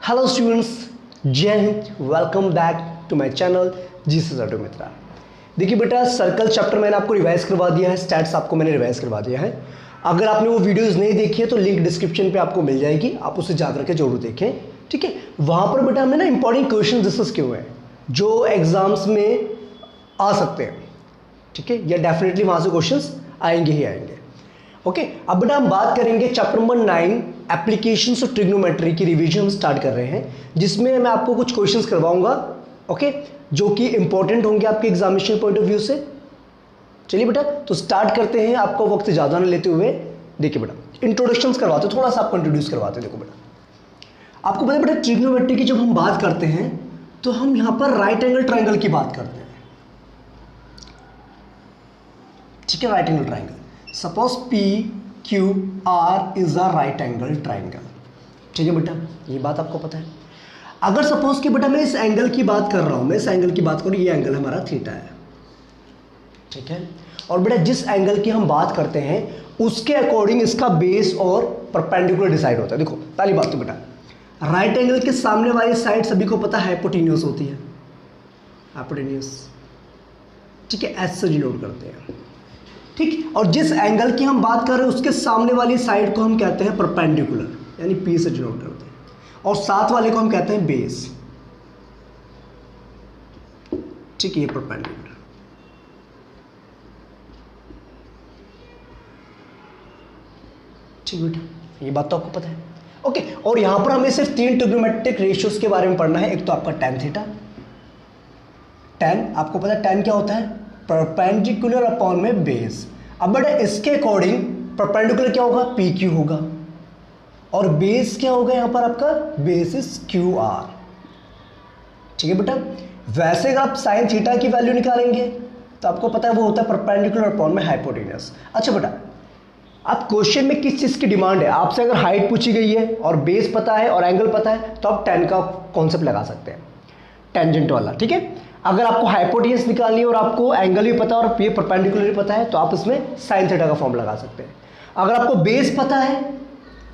Hello students, जय हिंद। Welcome back to my channel GS auto Mitra. देखिए बेटा, सर्कल चैप्टर मैंने आपको रिवाइज करवा दिया है, स्टैट्स आपको मैंने रिवाइज करवा दिया है। अगर आपने वो वीडियोस नहीं देखी है तो लिंक डिस्क्रिप्शन पे आपको मिल जाएगी, आप उसे जाकर के जरूर देखें। ठीक है, वहाँ पर बेटा हमने ना इंपॉर्टेंट क्वेश्चन डिस्कस किए हुए हैं जो एग्जाम्स में आ सकते हैं। ठीक है, या डेफिनेटली वहाँ से क्वेश्चंस आएंगे ही आएंगे। ओके, अब बेटा हम बात करेंगे chapter number 9 applications of trigonometry की रिवीजन हम स्टार्ट कर रहे हैं, जिसमें मैं आपको कुछ क्वेश्चंस करवाऊंगा। ओके, जो कि इंपॉर्टेंट होंगे आपके एग्जामिनेशन पॉइंट ऑफ व्यू से। चलिए बेटा, तो स्टार्ट करते हैं, आपको वक्त ज़्यादा ना लेते हुए। देखिए बेटा, इंट्रोडक्शंस करवाते, थोड़ा सा आपको इंट्रोड्यूस करवाते। देखो बेटा, आपको पता है बेटा, ट्रिग्नोमेट्री की जब हम बात करते हैं तो हम यहाँ पर राइट एंगल ट्राइंगल की बात करते हैं। ठीक है, right angle triangle. Suppose P Q R is a right angle triangle. ठीक है बेटा, ये बात आपको पता है। अगर सपोज कि बेटा मैं इस एंगल की बात कर रहा हूं, मैं इस एंगल की बात करूं, ये एंगल हमारा थीटा है। ठीक है, और बेटा जिस एंगल की हम बात करते हैं उसके अकॉर्डिंग इसका बेस और परपेंडिकुलर डिसाइड होता है। देखो पहली बात तो बेटा, राइट एंगल के सामने वाली साइड सभी को पता है हाइपोटेन्यूस होती है, हाइपोटेन्यूस। ठीक है, एस से डिनोट करते हैं। ठीक, और जिस एंगल की हम बात कर रहे हैं उसके सामने वाली साइड को हम कहते हैं परपेंडिकुलर, यानी पी से डिनोट करते हैं, और साथ वाले को हम कहते हैं बेस। ठीक है, ये परपेंडिकुलर। ठीक बेटा, ये बात तो आपको पता है। ओके, और यहां पर हमें सिर्फ 3 ट्रिग्नोमेट्रिक रेशियोज के बारे में पढ़ना है। एक तो आपका tan थीटा, tan आपको पता है tan क्या होता है, परपेंडिकुलर अपॉन में बेस। अब बेटा इसके अकॉर्डिंग परपेंडिकुलर क्या होगा, पी क्यू होगा, और बेस क्या होगा यहाँ पर आपका, बेस इज क्यू आर। ठीक है बेटा, वैसे अगर आप साइन थीटा की वैल्यू निकालेंगे तो आपको पता है वो होता है परपेंडिकुलर अपॉन में हाइपोटेन्यूस। अच्छा बेटा, आप क्वेश्चन में किस चीज़ की डिमांड है, आपसे अगर हाइट पूछी गई है और बेस पता है और एंगल पता है तो आप tan का कॉन्सेप्ट लगा सकते हैं, टेंजेंट वाला। ठीक है, अगर आपको हाइपोटेन्यूस निकालनी है और आपको एंगल भी पता है और ये परपेंडिकुलर भी पता है तो आप इसमें साइन थीटा का फॉर्म लगा सकते हैं। अगर आपको बेस पता है,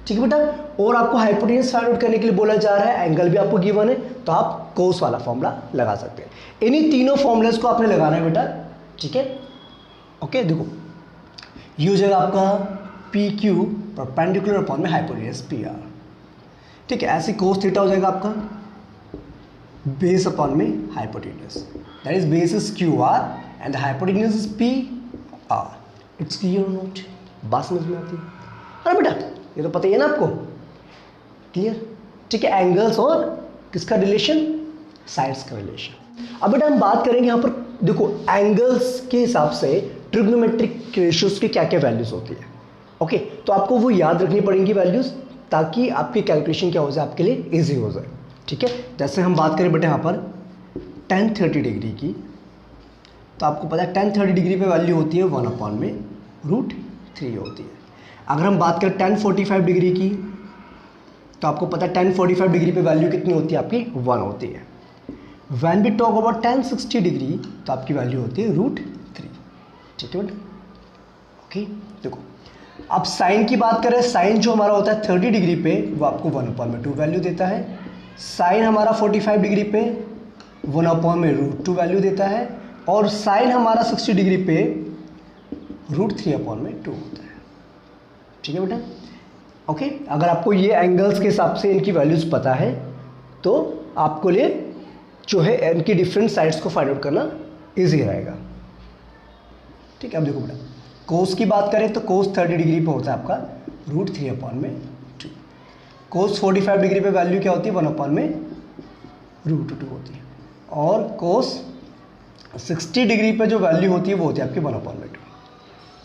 ठीक है बेटा, और आपको हाइपोटेन्यूस फाइंड आउट करने के लिए बोला जा रहा है, एंगल भी आपको गिवन है, तो आप कोस वाला फॉर्मूला लगा सकते हैं। इन्हीं तीनों फॉर्मूलेस को आपने लगाना है बेटा। ठीक है, ओके, देखो ये हो जाएगा आपका पी क्यू परपेंडिकुलर अपॉन में हाइपोटेन्यूस पी आर। ठीक है, ऐसे कोस थीटा हो जाएगा आपका बेस अपॉन में hypotenuse, that is base is Q R and the hypotenuse is P R. It's clear note, बात समझ में आती है? अरे बेटा ये तो पता ही है ना आपको, क्लियर। ठीक है, एंगल्स और किसका रिलेशन, साइड्स का रिलेशन। अब बेटा हम बात करेंगे यहाँ पर, देखो एंगल्स के हिसाब से ट्रिग्नोमेट्रिक रेशियोज की क्या क्या वैल्यूज होती है। ओके, तो आपको वो याद रखनी पड़ेंगी वैल्यूज, ताकि आपकी कैलकुलेशन क्या हो जाए, आपके लिए इजी हो जाए। ठीक है, जैसे हम बात करें बेटा यहाँ पर tan 30 डिग्री की, तो आपको पता है tan 30 डिग्री पे वैल्यू होती है 1 अपॉन में √3 होती है। अगर हम बात करें tan 45 डिग्री की, तो आपको पता है tan 45 डिग्री पे वैल्यू कितनी होती है आपकी, 1 होती है। When we talk about tan 60 degree तो आपकी वैल्यू होती है √3। ठीक है बेटा, ओके। देखो अब साइन की बात करें, साइन जो हमारा होता है 30 डिग्री पे वो आपको 1 अपॉन में 2 वैल्यू देता है। साइन हमारा 45 डिग्री पे 1 अपॉन में √2 वैल्यू देता है, और साइन हमारा 60 डिग्री पे √3 अपॉन में 2 होता है। ठीक है बेटा, ओके। अगर आपको ये एंगल्स के हिसाब से इनकी वैल्यूज पता है तो आपको लिए जो है इनकी डिफरेंट साइड्स को फाइंड आउट करना ईजी रहेगा। ठीक है, अब देखो बेटा, कोस की बात करें तो कोस 30 डिग्री पे होता है आपका √3 अपॉन में 2। कोस 45 डिग्री पे वैल्यू क्या होती है, 1 अपॉन में √2 होती है, और कोस 60 डिग्री पे जो वैल्यू होती है वो होती है आपकी 1 अपॉन में 2।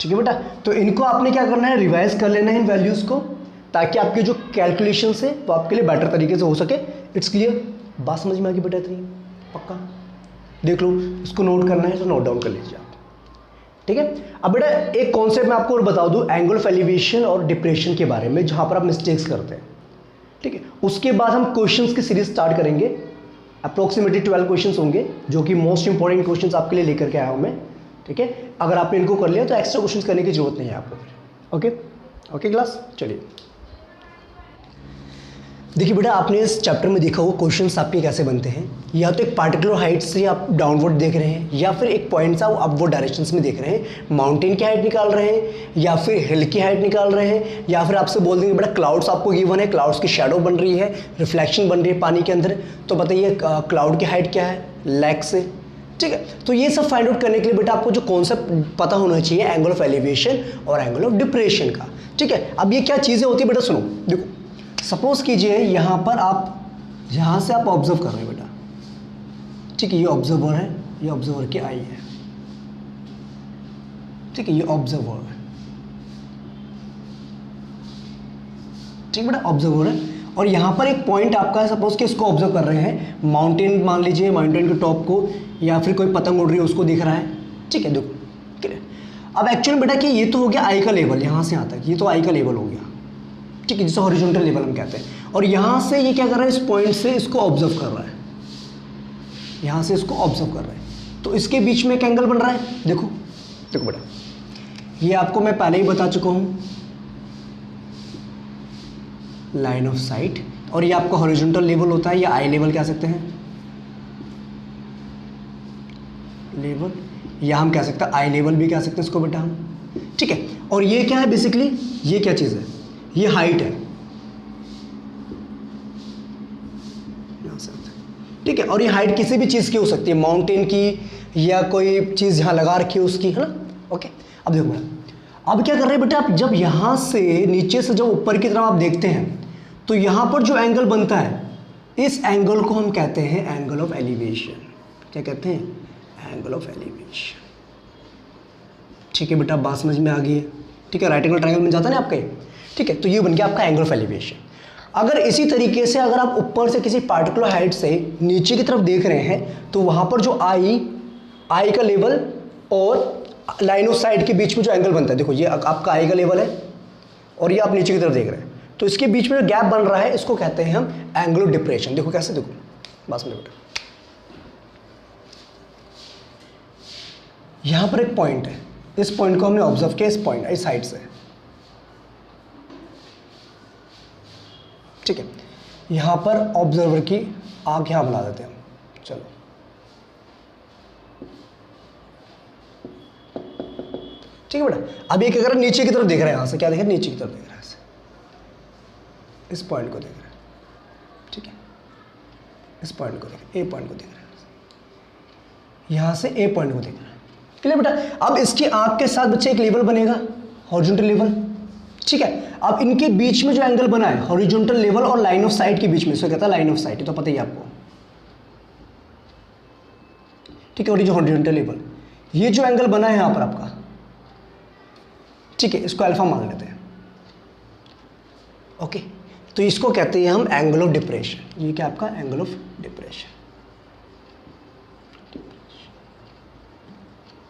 ठीक है बेटा, तो इनको आपने क्या करना है, रिवाइज कर लेना है इन वैल्यूज़ को, ताकि आपके जो कैलकुलेशन है वो आपके लिए बेटर तरीके से हो सके। इट्स क्लियर, बात समझ में आ गई बेटा? इतनी पक्का देख लो, इसको नोट करना है तो नोट डाउन कर लीजिए आप। ठीक है, अब बेटा एक कॉन्सेप्ट मैं आपको और बता दूं, एंगल ऑफ एलिवेशन और डिप्रेशन के बारे में, जहां पर आप मिस्टेक्स करते हैं। ठीक है, उसके बाद हम क्वेश्चंस की सीरीज स्टार्ट करेंगे। अप्रोक्सीमेटली 12 क्वेश्चंस होंगे, जो कि मोस्ट इंपॉर्टेंट क्वेश्चंस आपके लिए लेकर के आया हूं मैं। ठीक है, अगर आपने इनको कर लिया तो एक्स्ट्रा क्वेश्चंस करने की जरूरत नहीं है आपको। ओके ओके क्लास, चलिए देखिए बेटा, आपने इस चैप्टर में देखा होगा क्वेश्चंस आपके कैसे बनते हैं। या तो एक पार्टिकुलर हाइट से आप डाउनवर्ड देख रहे हैं, या फिर एक पॉइंट से आप अपवर्ड डायरेक्शंस में देख रहे हैं। माउंटेन की हाइट निकाल रहे हैं, या फिर हिल की हाइट निकाल रहे हैं, या फिर आपसे बोल देंगे बेटा क्लाउड्स आपको गिवन है, क्लाउड्स की शेडो बन रही है, रिफ्लेक्शन बन रही है पानी के अंदर, तो बताइए क्लाउड की हाइट क्या है, लैक से। ठीक है, तो ये सब फाइंड आउट करने के लिए बेटा आपको जो कॉन्सेप्ट पता होना चाहिए एंगल ऑफ एलिवेशन और एंगल ऑफ डिप्रेशन का। ठीक है, अब ये क्या चीज़ें होती है बेटा, सुनो। देखो, सपोज कीजिए यहाँ पर आप यहाँ से आप ऑब्जर्व कर रहे हैं बेटा। ठीक है, ये ऑब्जर्वर है, ये ऑब्जर्वर की आई है। ठीक है, ये ऑब्जर्वर है। ठीक बेटा, ऑब्जर्वर है, और यहाँ पर एक पॉइंट आपका है, सपोज कि इसको ऑब्जर्व कर रहे हैं, माउंटेन मान लीजिए, माउंटेन के टॉप को, या फिर कोई पतंग उड़ रही है उसको दिख रहा है। ठीक है, देखो क्लियर। अब एक्चुअली बेटा कि ये तो हो गया आई का लेवल, यहाँ से यहाँ तक ये तो आई का लेवल हो गया। ठीक है, जिसे हॉरिजॉन्टल लेवल हम कहते हैं। और यहाँ से ये क्या कर रहा है, इस पॉइंट से इसको ऑब्जर्व कर रहा है, यहाँ से इसको ऑब्जर्व कर रहा है, तो इसके बीच में एक एंगल बन रहा है। देखो देखो बेटा, ये आपको मैं पहले ही बता चुका हूँ, लाइन ऑफ साइट, और ये आपका हॉरिजॉन्टल लेवल होता है, या आई लेवल कह सकते हैं, लेवल, या हम कह सकते हैं आई लेवल भी कह सकते हैं इसको बेटा हम। ठीक है, और ये क्या है बेसिकली, ये क्या चीज़ है, ये हाइट है। ठीक है, और ये हाइट किसी भी चीज़ की हो सकती है, माउंटेन की, या कोई चीज़ यहाँ लगा रखी है उसकी, है ना। ओके, अब देखो बेटा, अब क्या कर रहे हैं बेटा, आप जब यहाँ से नीचे से जब ऊपर की तरफ आप देखते हैं, तो यहाँ पर जो एंगल बनता है, इस एंगल को हम कहते हैं एंगल ऑफ एलिवेशन। क्या कहते हैं, एंगल ऑफ एलिवेशन। ठीक है बेटा, बात समझ में आ गई है। ठीक है, राइट एंगल ट्रायंगल बन जाता है ना आपका। ठीक है, तो ये बन गया आपका एंगल ऑफ एलिवेशन। अगर इसी तरीके से अगर आप ऊपर से किसी पार्टिकुलर हाइट से नीचे की तरफ देख रहे हैं, तो वहाँ पर जो आई का लेवल और लाइन ऑफ साइट के बीच में जो एंगल बनता है, देखो ये आपका आई का लेवल है, और ये आप नीचे की तरफ देख रहे हैं, तो इसके बीच में जो गैप बन रहा है, इसको कहते हैं हम एंगल ऑफ डिप्रेशन। देखो कैसे, देखो बस में बेटा, यहाँ पर एक पॉइंट है, इस पॉइंट को हमने ऑब्जर्व किया, इस पॉइंट इस साइड से। ठीक है, यहाँ पर ऑब्जर्वर की आंख यहाँ बना देते हैं हम। चलो, ठीक है बेटा, अब ये क्या कर रहा है, नीचे की तरफ देख रहा है, यहाँ से क्या देख रहा है, नीचे की तरफ देख रहा है, इस पॉइंट को देख रहा है। ठीक है, इस पॉइंट को देख रहा है, ए पॉइंट को देख रहा है, यहाँ से ए पॉइंट को देख रहा है। क्लियर बेटा, अब इसकी आंख के साथ बच्चे एक लेवल बनेगा, हॉरिजॉन्टल लेवल। ठीक है, अब इनके बीच में जो एंगल बना है, हॉरिजॉन्टल लेवल और लाइन ऑफ साइट के बीच में, इसको कहता है लाइन ऑफ साइट, तो पता ही आपको। ठीक है, हॉरिजॉन्टल लेवल, ये जो एंगल बना है यहाँ पर आपका, ठीक है, इसको अल्फा मान लेते हैं। ओके, तो इसको कहते हैं हम एंगल ऑफ डिप्रेशन। ये क्या आपका एंगल ऑफ डिप्रेशन।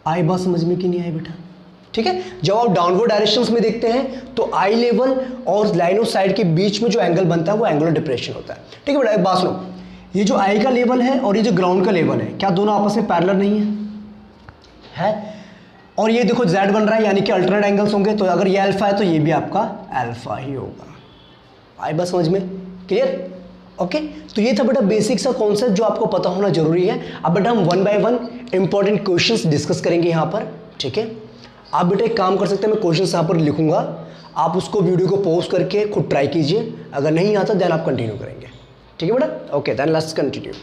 आई बात समझ में कि नहीं आई बेटा। ठीक है, जब आप डाउनवर्ड डायरेक्शंस में देखते हैं, तो आई लेवल और लाइन ऑफ साइट के बीच में जो एंगल बनता है वो एंगल ऑफ डिप्रेशन होता है। ठीक है बेटा, एक बात सुनो, ये जो आई का लेवल है और ये जो ग्राउंड का लेवल है, क्या दोनों आपस में पैरेलल नहीं है? और ये देखो जेड बन रहा है, यानी कि अल्टरनेट एंगल्स होंगे, तो अगर ये अल्फा है तो ये भी आपका अल्फा ही होगा। आई बात समझ में, क्लियर? ओके, तो ये था बेटा बेसिक सा कॉन्सेप्ट जो आपको पता होना जरूरी है। अब बेटा हम 1 बाय 1 इंपॉर्टेंट क्वेश्चंस डिस्कस करेंगे यहाँ पर। ठीक है, आप बेटा एक काम कर सकते हैं, मैं क्वेश्चंस यहाँ पर लिखूंगा, आप उसको वीडियो को पॉज करके खुद ट्राई कीजिए, अगर नहीं आता देन आप कंटिन्यू करेंगे। ठीक है बेटा, ओके देन लेट्स कंटिन्यू।